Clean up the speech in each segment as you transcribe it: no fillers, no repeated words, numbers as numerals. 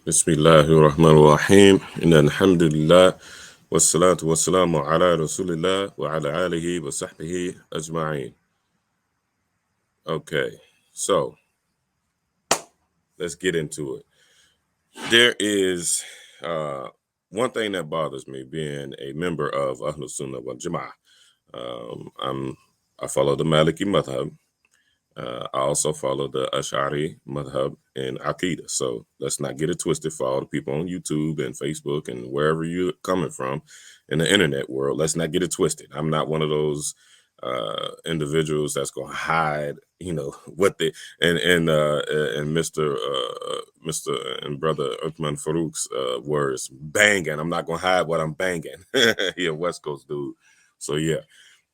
Bismillahirrahmanirrahim. Inna alhamdulillah. Wassalatu wassalamu ala rasulillah wa ala alihi wa sahbihi ajma'in. Okay, so let's get into it. There is one thing that bothers me being a member of Ahlus Sunnah wal Jama'ah. I follow the Maliki Madhab. I also follow the Ash'ari Madhab and Aqidah. So let's not get it twisted for all the people on YouTube and Facebook and wherever you're coming from in the internet world. Let's not get it twisted. I'm not one of those individuals that's going to hide, what they and Mr. and brother Uthman Farooq's words, banging. I'm not going to hide what I'm banging. He a West Coast dude. So yeah.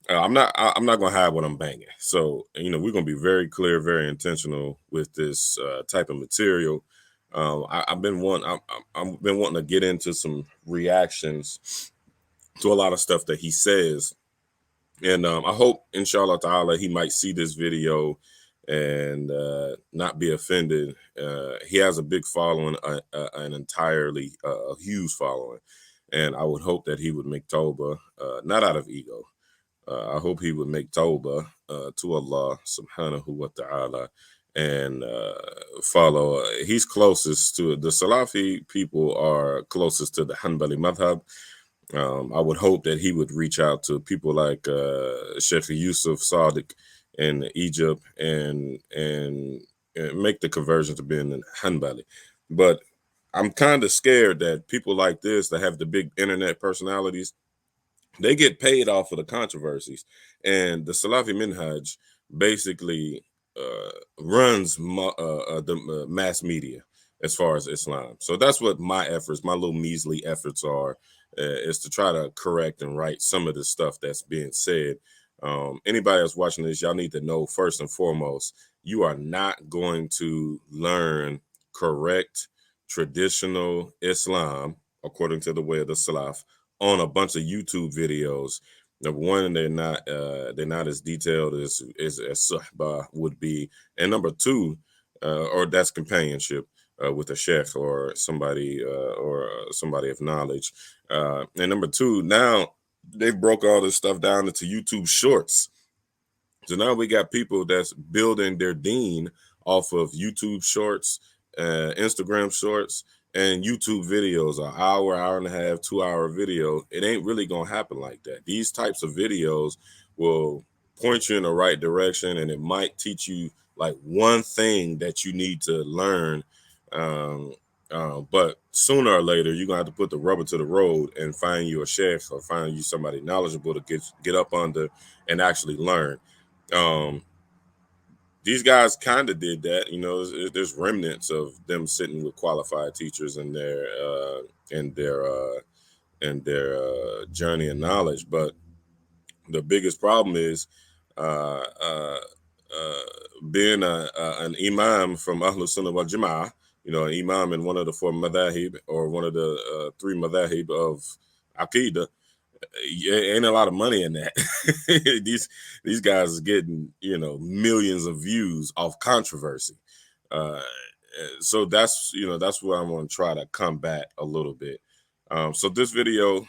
I'm not gonna hide what I'm banging. So we're gonna be very clear, very intentional with this type of material. I've been I've been wanting to get into some reactions to a lot of stuff that he says, and I hope, inshallah ta'ala, he might see this video and not be offended. He has a big following, an entirely huge following, and I would hope that he would make tawbah, not out of ego. I hope he would make tawbah to Allah subhanahu wa ta'ala and follow. He's closest to the Salafi people are closest to the Hanbali madhab. I would hope that he would reach out to people like Sheikh Yusuf Sadiq in Egypt and make the conversion to being an Hanbali. But I'm kind of scared that people like this that have the big internet personalities, they get paid off of the controversies, and the Salafi Minhaj basically runs the mass media as far as Islam. So that's what my efforts, my little measly efforts are, is to try to correct and right some of the stuff that's being said. Anybody that's watching this, y'all need to know first and foremost, you are not going to learn correct traditional Islam according to the way of the Salaf on a bunch of YouTube videos. Number one, they're not as detailed as Suhbah would be, and number two, or that's companionship with a sheikh or somebody of knowledge. And number two, now they broke all this stuff down into YouTube shorts. So now we got people that's building their deen off of YouTube shorts, Instagram shorts, and YouTube videos, an hour and a half, 2 hour video. It ain't really gonna happen like that. These types of videos will point you in the right direction, and it might teach you like one thing that you need to learn. But sooner or later, you're gonna have to put the rubber to the road and find you a sheikh or find you somebody knowledgeable to get up under and actually learn. These guys kind of did that. There's remnants of them sitting with qualified teachers in their journey and knowledge. But the biggest problem is uh, uh, being an imam from Ahlus Sunnah wal Jama'ah, an imam in one of the four madhahib or one of the three madhahib of Aqidah. Ain't a lot of money in that. these guys are getting millions of views off controversy. So that's what I'm going to try to combat a little bit. So this video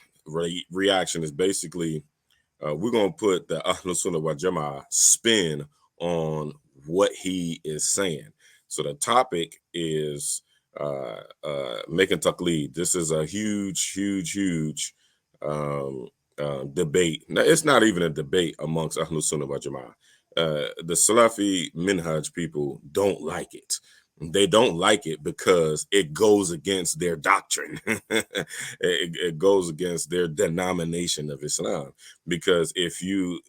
reaction is basically we're going to put the Ahlus Sunnah wal Jama'ah spin on what he is saying. So the topic is making Takleed. This is a huge debate. Now, it's not even a debate amongst Ahlus Sunnah wal Jama'ah. The Salafi Minhaj people don't like it. They don't like it because it goes against their doctrine. it goes against their denomination of Islam. Because if you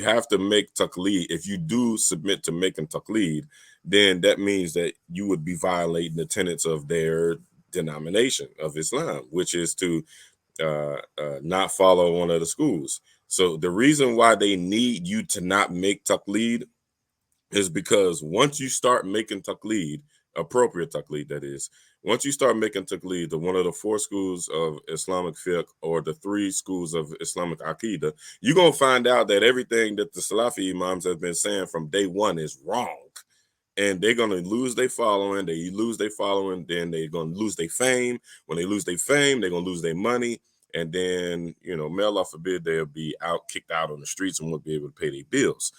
have to make Takleed, if you do submit to making Takleed, then that means that you would be violating the tenets of their denomination of Islam, which is to not follow one of the schools. So the reason why they need you to not make Taqleed is because once you start making Taqleed, appropriate Taqleed that is, once you start making Taqleed to one of the four schools of Islamic fiqh or the three schools of Islamic Aqidah, you're going to find out that everything that the Salafi imams have been saying from day one is wrong. and they're gonna lose their following. They lose their following, then they're gonna lose their fame. When they lose their fame, they're gonna lose their money, and then may Allah forbid they'll be kicked out on the streets and won't be able to pay their bills.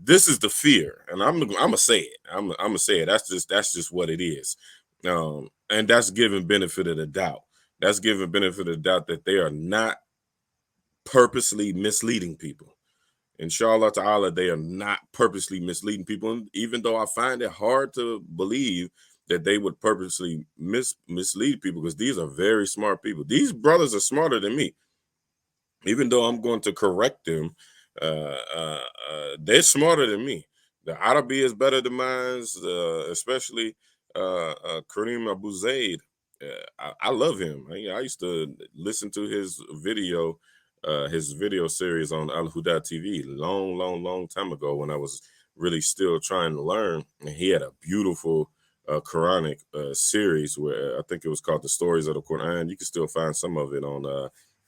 This is the fear, and I'm gonna say it. I'm gonna say it. That's just what it is, and that's giving benefit of the doubt. That's giving benefit of the doubt that they are not purposely misleading people. Inshallah ta'ala, they are not purposely misleading people. And even though I find it hard to believe that they would purposely mislead people, because these are very smart people. These brothers are smarter than me. Even though I'm going to correct them, they're smarter than me. The Arabi is better than mine, especially Kareem Abu Zaid. I love him. I used to listen to his video series on Al Huda TV long time ago when I was really still trying to learn. And he had a beautiful Quranic series where I think it was called The Stories of the Quran. You can still find some of it on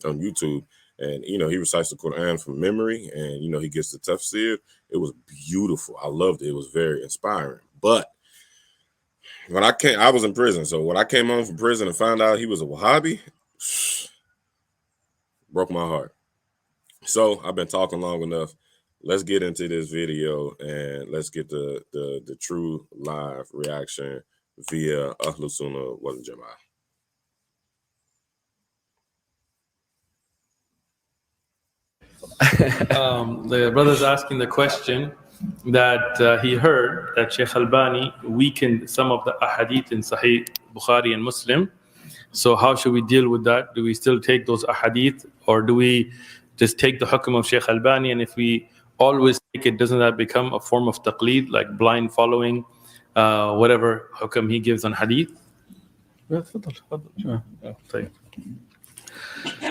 YouTube. And he recites the Quran from memory, and he gets the tafsir. It was beautiful. I loved it. It was very inspiring. But when I was in prison. So when I came home from prison and found out he was a Wahhabi, broke my heart. So I've been talking long enough. Let's get into this video and let's get the true live reaction via Ahlus Sunnah wal Jama'ah. The brother's asking the question that he heard that Sheikh Albani weakened some of the ahadith in Sahih Bukhari and Muslim. So how should we deal with that? Do we still take those ahadith, or do we just take the hukm of Sheikh Albani? And if we always take it, doesn't that become a form of taqleed, like blind following whatever hukm he gives on hadith?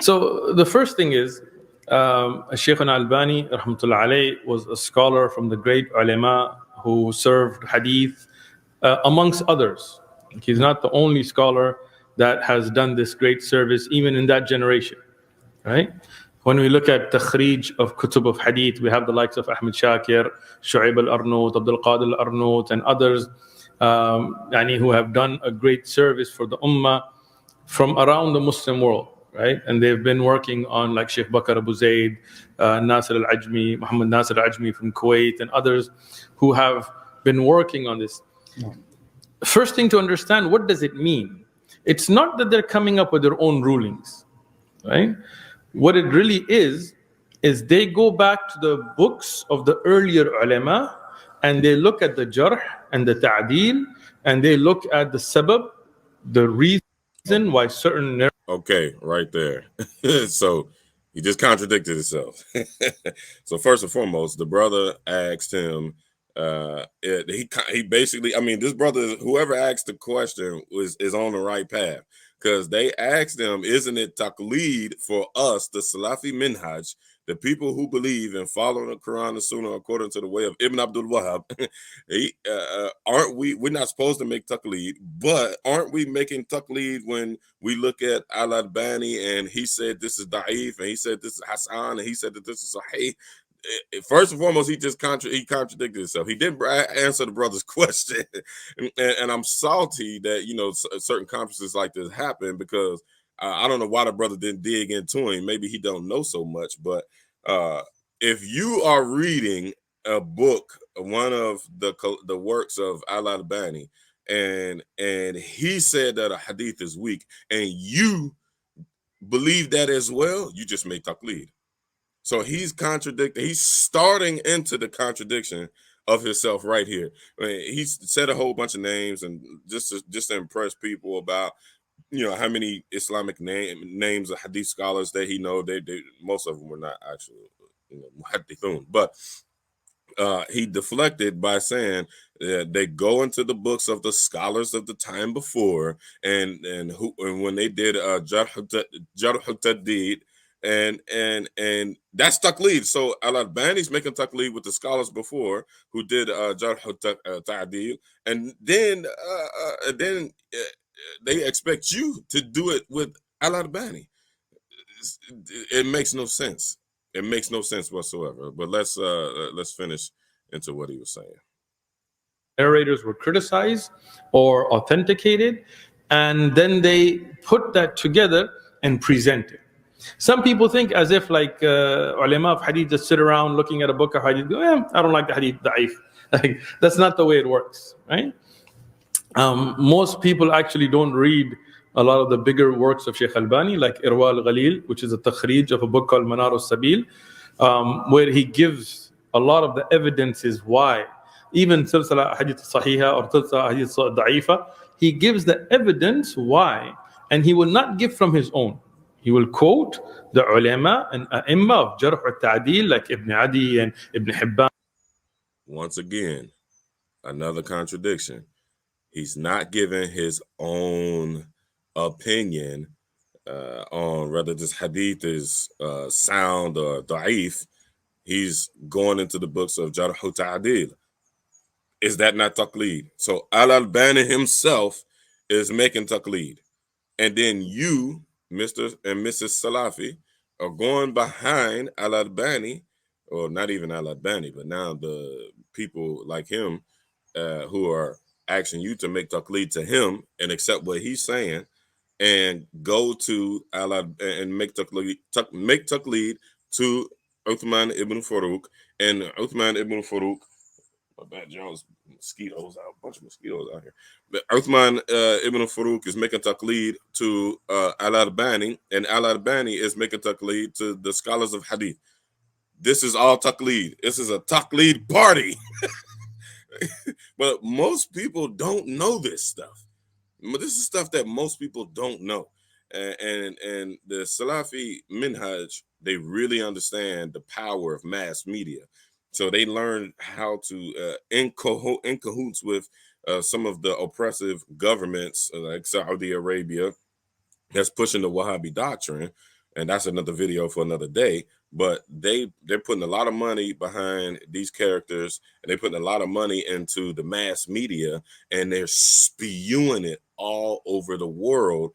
So the first thing is, Shaykh Al-Albani rahmatullah alayh was a scholar from the great ulama who served hadith amongst others. He's not the only scholar that has done this great service even in that generation, right? When we look at takhrij of kutub of hadith, we have the likes of Ahmed Shakir, Shu'aib al-Arnout, Abdul Qadir al-Arnout, and others who have done a great service for the ummah from around the Muslim world. Right, and they've been working on, like Sheikh Bakr Abu Zaid, Nasir al-Ajmi, Muhammad Nasir al-Ajmi from Kuwait, and others who have been working on this. First thing to understand, what does it mean? It's not that they're coming up with their own rulings, right? What it really is they go back to the books of the earlier ulama, and they look at the jarh and the ta'deel, and they look at the sabab, the reason why certain... Okay, right there. So he just contradicted himself. So first and foremost, the brother asked him, he basically, this brother, whoever asked the question is on the right path, because they asked him, isn't it Taqleed for us, the Salafi minhaj, the people who believe and follow the Quran and Sunnah according to the way of Ibn Abdul Wahhab? We're not supposed to make Taqleed, but aren't we making Taqleed when we look at Al-Albani and he said this is Da'if, and he said this is Hasan, and he said that this is Sahih? First and foremost, he contradicted himself. He didn't answer the brother's question, and I'm salty that certain conferences like this happen, because I don't know why the brother didn't dig into him. Maybe he don't know so much. But if you are reading a book, one of the works of Al-Albani, and he said that a hadith is weak, and you believe that as well, you just made Taqleed. So he's contradicting. He's starting into the contradiction of himself right here. He said a whole bunch of names, and just to impress people about how many Islamic names of hadith scholars that he know. They most of them were not actual muhaddithun, but he deflected by saying they go into the books of the scholars of the time before, and when they did Jarh Tadid. And that's Taqleed. So Al-Albani's making Taqleed with the scholars before who did Jarh Ta'dil, and then they expect you to do it with Al-Albani. It makes no sense. It makes no sense whatsoever. But let's finish into what he was saying. narrators were criticized or authenticated, and then they put that together and present it. Some people think as if like ulama of hadith just sit around looking at a book of hadith, go, I don't like the hadith, da'if. Like, that's not the way it works, right? Most people actually don't read a lot of the bigger works of Sheikh Albani, like Irwa al-Ghalil, which is a takhrij of a book called Manar al-Sabil, where he gives a lot of the evidences why, even Silsila Hadith Sahiha or Silsila Hadith Da'ifa, he gives the evidence why, and he will not give from his own. He will quote the ulama and a'imma of Jarh al-Ta'dil, like Ibn Adi and Ibn Hibban. Once again, another contradiction. He's not giving his own opinion on whether this hadith is sound or da'if. He's going into the books of Jarh Ta'dil. Is that not Taqleed? So Al-Albani himself is making Taqleed. And then you, Mr. and Mrs. Salafi, are going behind Al-Albani, or not even Al-Albani, but now the people like him who are asking you to make Taqleed to him and accept what he's saying, and go to Allah and make Taqleed to Uthman Ibn Farooq, and Uthman Ibn Farooq. My bad, Jones. Mosquitoes out, a bunch of mosquitoes out here. But Uthman Ibn Farooq is making Taqleed to Al-Albani, and Al-Albani is making Taqleed to the scholars of Hadith. This is all Taqleed. This is a Taqleed party. But most people don't know this stuff. This is stuff that most people don't know. And the Salafi Minhaj, they really understand the power of mass media. So they learned how to, in cahoots with some of the oppressive governments like Saudi Arabia, that's pushing the Wahhabi doctrine. And that's another video for another day. But they're putting a lot of money behind these characters, and they're putting a lot of money into the mass media, and they're spewing it all over the world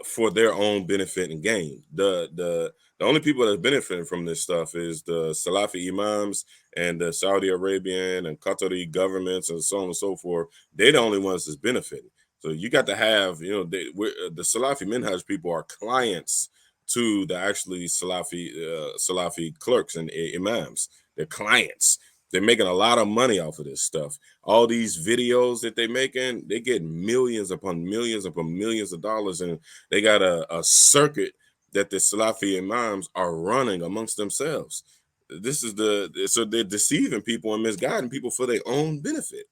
for their own benefit and gain. The only people that benefit from this stuff is the Salafi imams and the Saudi Arabian and Qatari governments and so on and so forth. They're the only ones that's benefiting. So you got to have, the Salafi Minhaj people are clients to the actually Salafi clerks and imams. They're clients. They're making a lot of money off of this stuff. All these videos that they're making, they get millions upon millions of dollars, and they got a circuit that the Salafi imams are running amongst themselves. So they're deceiving people and misguiding people for their own benefit.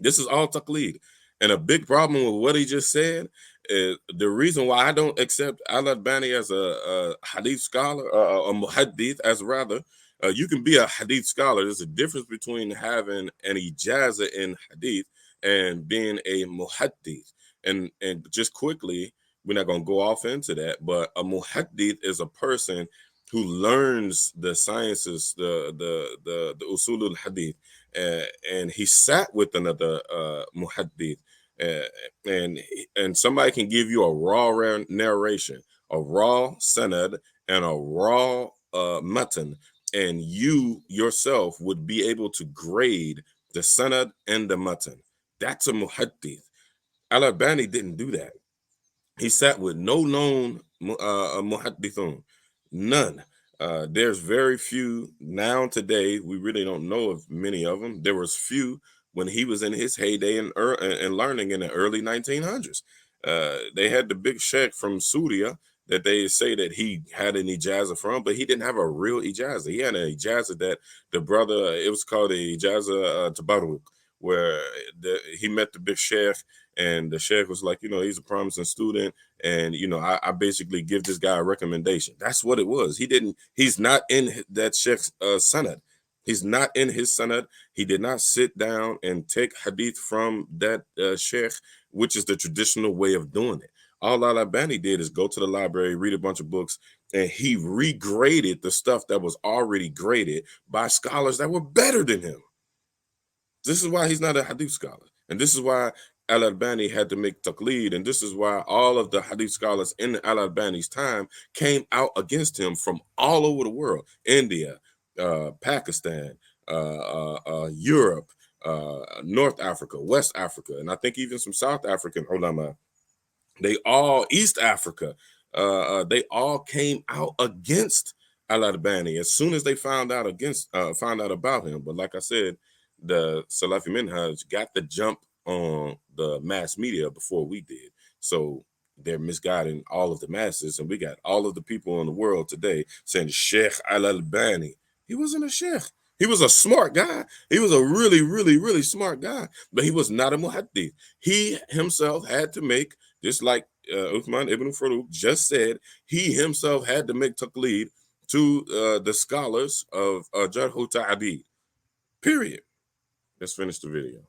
This is all Taqleed. And a big problem with what he just said is the reason why I don't accept Al-Albani as a hadith scholar, a muhaddith, as rather, you can be a hadith scholar. There's a difference between having an ijaza in hadith and being a muhaddith. And just quickly, we're not going to go off into that, but a muhaddith is a person who learns the sciences, the usul al-hadith, and he sat with another muhaddith, and somebody can give you a raw narration, a raw sanad, and a raw matan, and you yourself would be able to grade the sanad and the matan. That's a muhaddith. Al-Albani didn't do that. He sat with no known muhaddithun, none. There's very few now today. We really don't know of many of them. There was few when he was in his heyday and learning in the early 1900s. They had the big sheikh from Syria that they say that he had an ijaza from, but he didn't have a real ijaza. He had an ijaza that the brother, it was called a ijaza tabarruk, where he met the big sheikh, and the sheikh was like, he's a promising student, and I basically give this guy a recommendation. That's what it was. He's not in that sheikh's sanad. He's not in his sanad. He did not sit down and take hadith from that sheikh, which is the traditional way of doing it. All Al-Albani did is go to the library, read a bunch of books, and he regraded the stuff that was already graded by scholars that were better than him. This is why he's not a hadith scholar. And this is why Al-Albani had to make Taqleed. And this is why all of the hadith scholars in Al-Albani's time came out against him from all over the world. India, Pakistan, Europe, North Africa, West Africa, and I think even some South African ulama. They all, East Africa, they all came out against Al-Albani as soon as they found out about him. But like I said, the Salafi Minhaj got the jump on the mass media before we did. So they're misguiding all of the masses, and we got all of the people in the world today saying Sheikh Al-Albani. He wasn't a sheikh. He was a smart guy. He was a really, really, really smart guy, but he was not a muhaddith. He himself had to make, just like Uthman Ibn Farooq just said, he himself had to make Taqleed to the scholars of Jarh Ta'did. Period. Let's finish the video.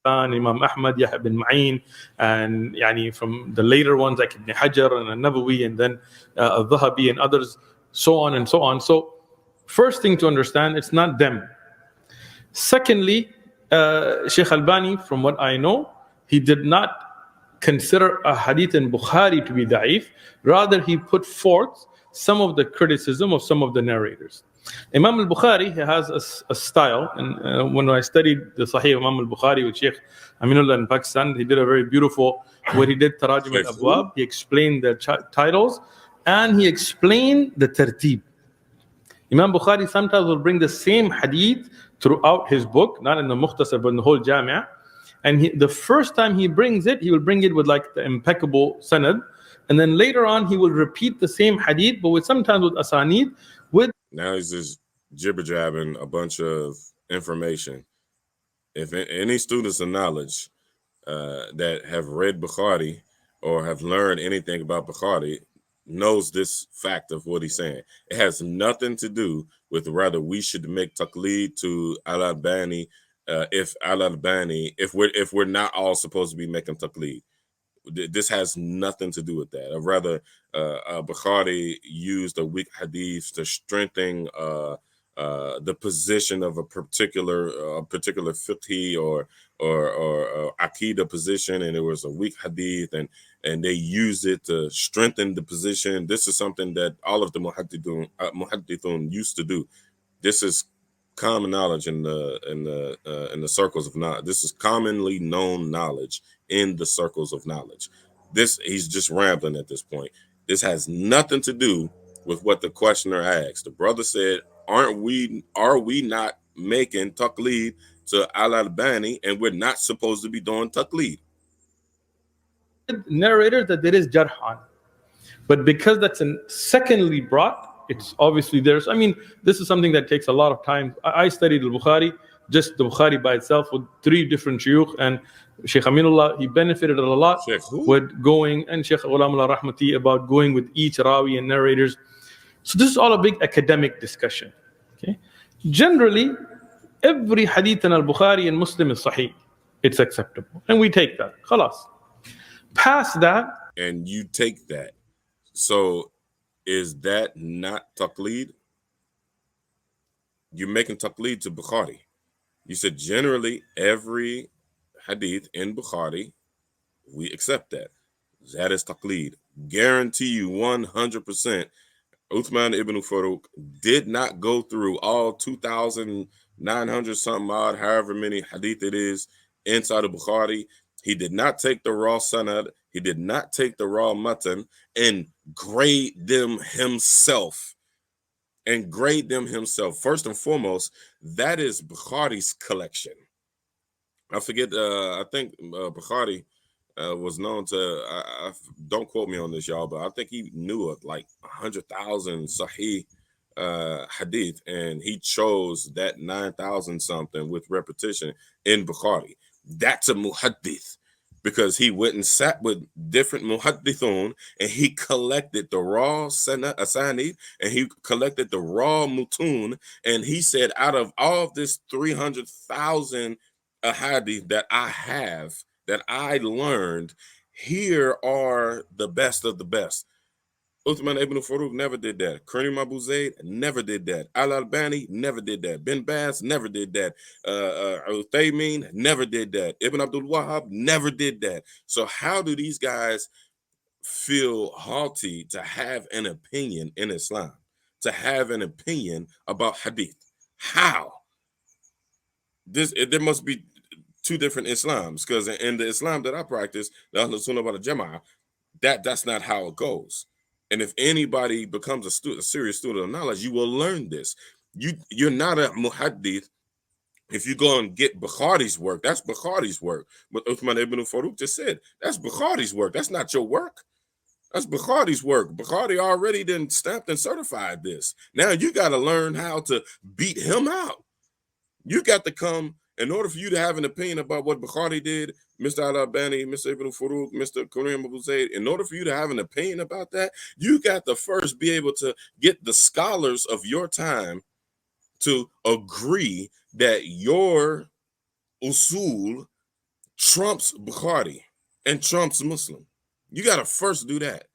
Imam Ahmad, Yahya bin Ma'in, and yani from the later ones like Ibn Hajar and An-Nawawi, and then Al-Dhahabi and others, so on and so on. So first thing to understand, it's not them. Secondly, Sheikh Albani, from what I know, he did not consider a hadith in Bukhari to be da'if. Rather, he put forth some of the criticism of some of the narrators. Imam al-Bukhari, he has a style, and when I studied the Sahih Imam al-Bukhari with Sheikh Aminullah in Pakistan, he did a very beautiful, where he did Tarajim al-Abwab, he explained the titles, and he explained the tartib. Imam Bukhari sometimes will bring the same hadith throughout his book, not in the Mukhtasar, but in the whole Jami'. And the first time he brings it, he will bring it with like the impeccable sanad. And then later on, he will repeat the same hadith, but sometimes with asanid. Now he's just jibber jabbing a bunch of information. If any students of knowledge that have read Bukhari or have learned anything about Bukhari knows this fact of what he's saying. It has nothing to do with whether we should make Takleed to Al-Albani if we're not all supposed to be making Takleed. This has nothing to do with that. Or rather, Bukhari used a weak hadith to strengthen the position of a particular fiqhi or aqidah position, and it was a weak hadith, and they used it to strengthen the position. This is something that all of the muhaddithun used to do. This is common knowledge in the circles of knowledge. This is commonly known knowledge in the circles of knowledge. He's just rambling at this point. This has nothing to do with what the questioner asked. The brother said, are we not making Taqleed to Al-Albani, and we're not supposed to be doing Taqleed? Narrator that there is jarhan, but because that's secondly brought, it's obviously there's. I mean, this is something that takes a lot of time. I studied al-Bukhari, just the Bukhari by itself, with 3 different shuyukh, and Sheikh Aminullah, he benefited a lot with going, and Sheikh Ghulamullah Rahmati, about going with each rawi and narrators. So this is all a big academic discussion. Okay, generally, every hadith in al-Bukhari and Muslim is sahih. It's acceptable, and we take that. Khalas. Past that, and you take that. So is that not Taqleed? You're making Taqleed to Bukhari. You said generally every hadith in Bukhari, we accept that. That is Taqleed. Guarantee you 100%. Uthman Ibn Farooq did not go through all 2,900 something odd, however many hadith it is inside of Bukhari. He did not take the raw sanad. He did not take the raw matan and grade them himself. First and foremost, that is Bukhari's collection. I forget. I think Bukhari was known to. Don't quote me on this, y'all, but I think he knew of like 100,000 Sahih hadith, and he chose that 9,000 something with repetition in Bukhari. That's a muhaddith, because he went and sat with different muhaddithun, and he collected the raw asanid, and he collected the raw mutun, and he said, out of all of this 300,000 ahadith that I have, that I learned, here are the best of the best. Uthman Ibn Farooq never did that. Karim Abu Zayd never did that. Al-Albani never did that. Bin Baz never did that. Uthaymin never did that. Ibn Abdul Wahhab never did that. So how do these guys feel haughty to have an opinion in Islam, to have an opinion about hadith? How? there must be two different Islams, because in the Islam that I practice, the Ahlul Sunnah wal Jama'ah, that's not how it goes. And if anybody becomes a serious student of knowledge, you will learn this. You're not a muhaddith. If you go and get Bukhari's work, that's Bukhari's work. But Uthman Ibn Farooq just said, that's Bukhari's work. That's not your work. That's Bukhari's work. Bukhari already done stamped and certified this. Now you got to learn how to beat him out. You got to come, in order for you to have an opinion about what Bukhari did, Mr. Al-Albani, Mr. Ibn Farooq, Mr. Karim Abu Zayd, in order for you to have an opinion about that, you got to first be able to get the scholars of your time to agree that your usul trumps Bukhari and trumps Muslim. You got to first do that.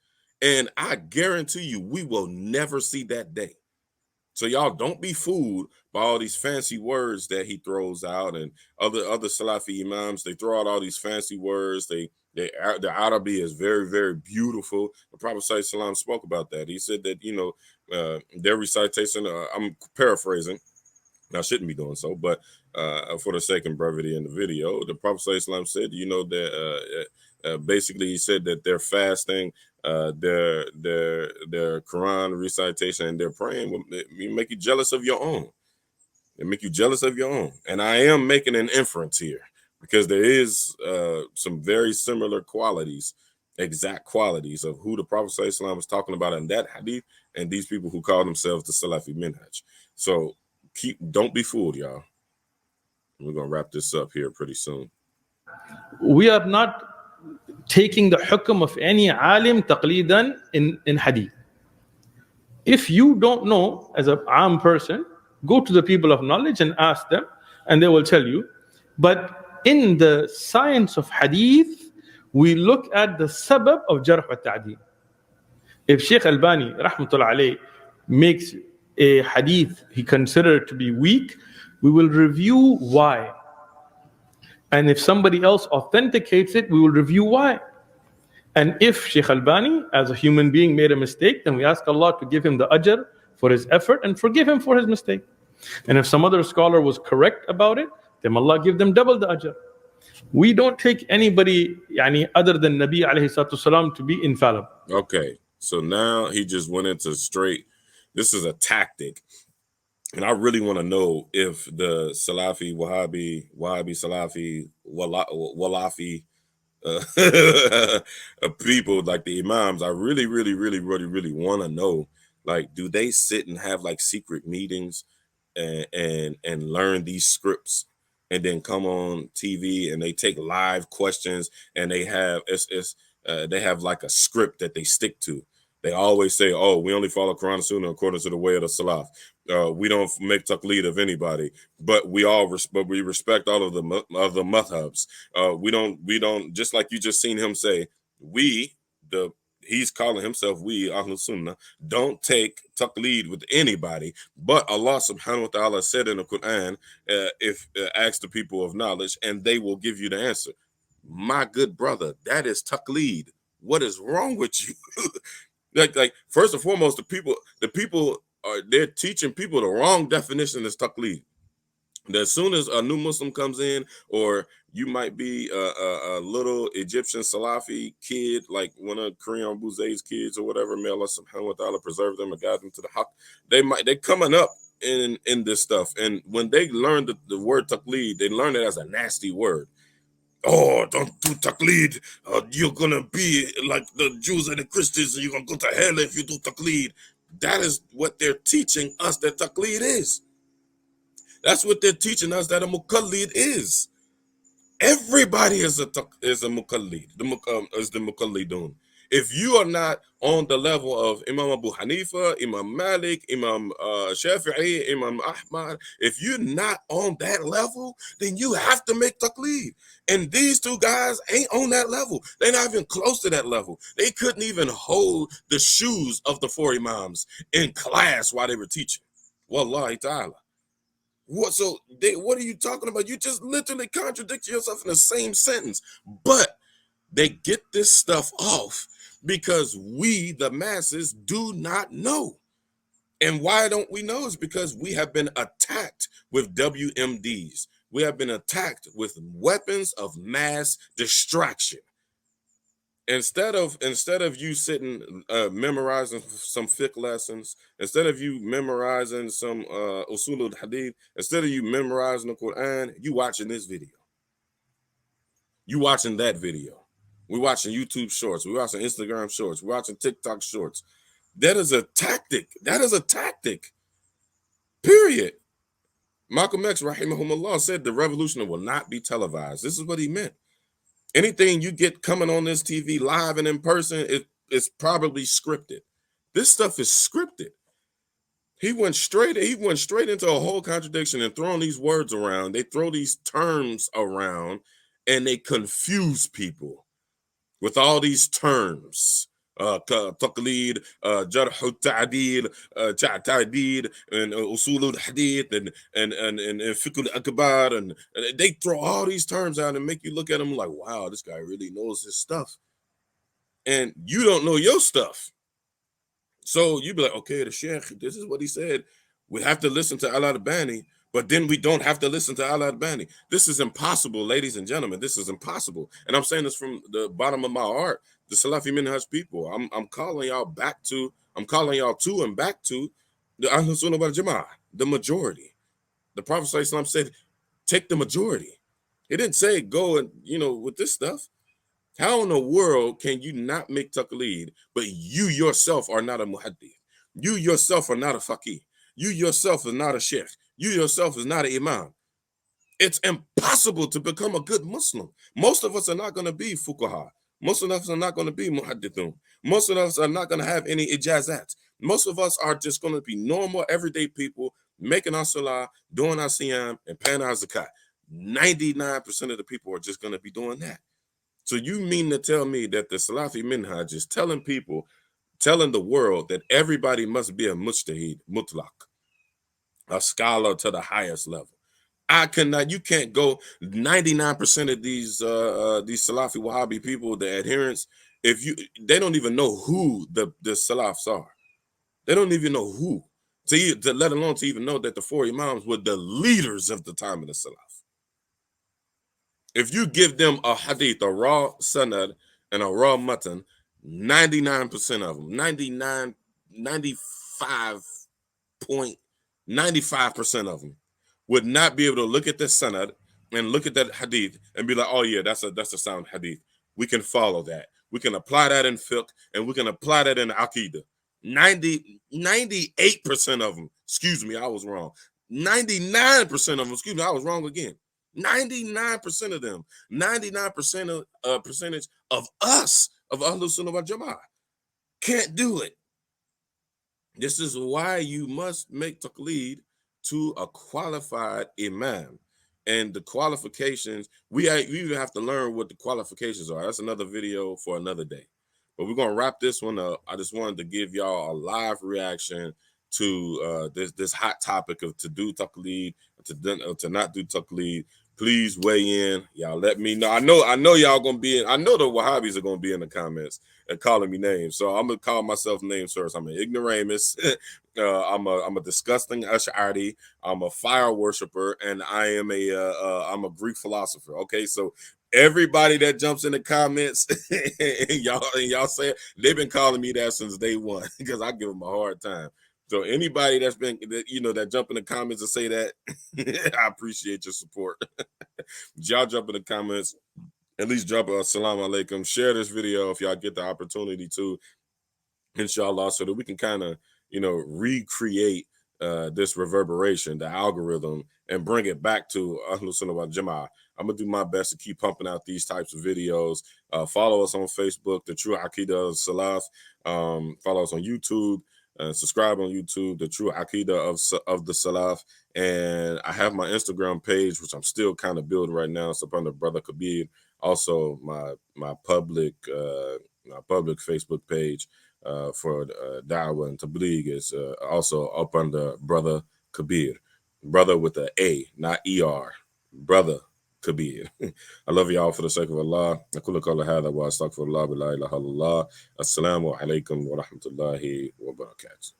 And I guarantee you, we will never see that day. So y'all don't be fooled by all these fancy words that he throws out, and other Salafi imams. They throw out all these fancy words. The Arabic is very, very beautiful. The Prophet ﷺ spoke about that. He said that, their recitation, I'm paraphrasing, I shouldn't be doing so, but for the sake of brevity in the video, the Prophet ﷺ said, that basically he said that their fasting, their Quran recitation, and their praying will make you jealous of your own. They make you jealous of your own. And I am making an inference here, because there is some very similar qualities, exact qualities of who the Prophet ﷺ was talking about in that hadith and these people who call themselves the Salafi Minhaj. So don't be fooled, y'all. We're going to wrap this up here pretty soon. We are not taking the hukm of any alim taqleedan in hadith. If you don't know, as an am person, go to the people of knowledge and ask them, and they will tell you. But in the science of hadith, we look at the sabab of jarh wa ta'deel. If Sheikh Albani, rahmatullah alayh, makes a hadith he considered to be weak, we will review why. And if somebody else authenticates it, we will review why. And if Sheikh Albani, as a human being, made a mistake, then we ask Allah to give him the ajr for his effort and forgive him for his mistake. And if some other scholar was correct about it, then Allah give them double the ajr. We don't take anybody other than Nabi alayhi salatu salam to be infallible. Okay, so now he just went into straight, this is a tactic. And I really want to know if the Salafi, Wahhabi Salafi, Walafi people, like the imams, I really want to know, like, do they sit and have like secret meetings and learn these scripts and then come on TV and they take live questions and they have they have like a script that they stick to. They always say, "Oh, we only follow Quran and Sunnah according to the way of the Salaf. We don't make Taqleed of anybody, but we respect all of the madhabs. We don't just like you just seen him say. He's calling himself we Ahlul Sunnah don't take Taqleed with anybody, but Allah Subhanahu wa Taala said in the Quran, ask the people of knowledge, and they will give you the answer. My good brother, that is Taqleed. What is wrong with you?" Like first and foremost, the people they're teaching people the wrong definition as Taqleed. As soon as a new Muslim comes in, or you might be a little Egyptian Salafi kid, like one of Karim Abu Zayd's kids or whatever, may Allah subhanahu wa ta'ala preserve them and guide them to the haqq, they coming up in this stuff. And when they learn the word Taqleed, they learn it as a nasty word. Oh, don't do Taqleed. You're going to be like the Jews and the Christians, and you're going to go to hell if you do Taqleed. That is what they're teaching us that Taqleed is. That's what they're teaching us that a Muqallid is. Everybody is a Muqallid. Is the Muqallidun. If you are not on the level of Imam Abu Hanifa, Imam Malik, Imam Shafi'i, Imam Ahmad, if you're not on that level, then you have to make Taqleed. And these two guys ain't on that level. They're not even close to that level. They couldn't even hold the shoes of the four imams in class while they were teaching. Wallahi ta'ala. What are you talking about? You just literally contradict yourself in the same sentence. But they get this stuff off because we, the masses, do not know. And why don't we know? Is because we have been attacked with WMDs. We have been attacked with weapons of mass distraction. Instead of you sitting memorizing some fiqh lessons, instead of you memorizing some usul al-hadith, instead of you memorizing the Quran, you watching this video. You watching that video. We're watching YouTube shorts. We're watching Instagram shorts. We're watching TikTok shorts. That is a tactic. That is a tactic. Period. Malcolm X, rahimahumullah, said the revolution will not be televised. This is what he meant. Anything you get coming on this TV live and in person, it's probably scripted. This stuff is scripted. He went straight into a whole contradiction and throwing these words around. They throw these terms around and they confuse people with all these terms. Taqleed, jarh al-ta'dil, ta'did, and usul al-hadith, and fiqh al-akbar, and they throw all these terms out and make you look at them like, wow, this guy really knows his stuff, and you don't know your stuff. So you be like, okay, the sheikh, this is what he said. We have to listen to al-Albani, but then we don't have to listen to al-Albani. This is impossible, ladies and gentlemen. This is impossible, and I'm saying this from the bottom of my heart. The Salafi Minhaj people, I'm calling y'all back to, I'm calling y'all to and back to the Ahlul Sunnah wal Jama'ah, the majority. The Prophet ﷺ said, take the majority. He didn't say go and, with this stuff. How in the world can you not make taqleed, but you yourself are not a muhaddith? You yourself are not a faqih. You yourself is not a sheikh. You yourself is not an imam. It's impossible to become a good Muslim. Most of us are not going to be fuqaha. Most of us are not going to be muhaddithun. Most of us are not going to have any ijazat. Most of us are just going to be normal, everyday people, making our salah, doing our siyam, and paying our zakat. 99% of the people are just going to be doing that. So you mean to tell me that the Salafi Minhaj is telling the world that everybody must be a mujtahid, mutlaq, a scholar to the highest level? You can't go 99% of these Salafi Wahhabi people, the adherents, they don't even know who the Salafs are. They don't even know who, to let alone to even know that the four Imams were the leaders of the time of the Salaf. If you give them a hadith, a raw sanad, and a raw matan, 99% of them, 95.95% of them would not be able to look at the sanad and look at that hadith and be like, oh yeah, that's a sound hadith. We can follow that. We can apply that in fiqh, and we can apply that in aqidah. 98% of them, excuse me, I was wrong. 99% of them, excuse me, I was wrong again. 99% of them, 99% of percentage of us, of Ahlul Sunnah wal Jama'ah, can't do it. This is why you must make taqleed to a qualified imam. And the qualifications, we even have to learn what the qualifications are. That's another video for another day. But we're going to wrap this one up. I just wanted to give y'all a live reaction to this hot topic of to do taqleed, to not do taqleed. Please weigh in. Y'all let me know. I know y'all going to be in. I know the Wahhabis are going to be in the comments and calling me names. So I'm going to call myself names first. I'm an ignoramus. I'm a disgusting Ash'ari. I'm a fire worshiper, and I'm a Greek philosopher. Okay, so everybody that jumps in the comments and y'all say they've been calling me that since day one because I give them a hard time. So anybody that's been that jump in the comments and say that, I appreciate your support. Y'all jump in the comments, at least drop a assalamu alaikum. Share this video if y'all get the opportunity to, inshallah, so that we can kind of recreate this reverberation, the algorithm, and bring it back to Ahlul Sunnah wal Jama'ah. I'm gonna do my best to keep pumping out these types of videos. Follow us on Facebook, The True Aqidah of Salaf. Follow us on YouTube. Subscribe on YouTube, The True Aqidah of the Salaf. And I have my Instagram page, which I'm still kind of building right now. It's up under Brother Kabir. Also, my public Facebook page for Dawah and Tabligh is also up under Brother Kabir. Brother with an A, not ER. Brother Kabir. I love y'all for the sake of Allah. أقول قولي هذا وأستغفر الله لا إله إلا الله. السلام عليكم ورحمة الله وبركاته.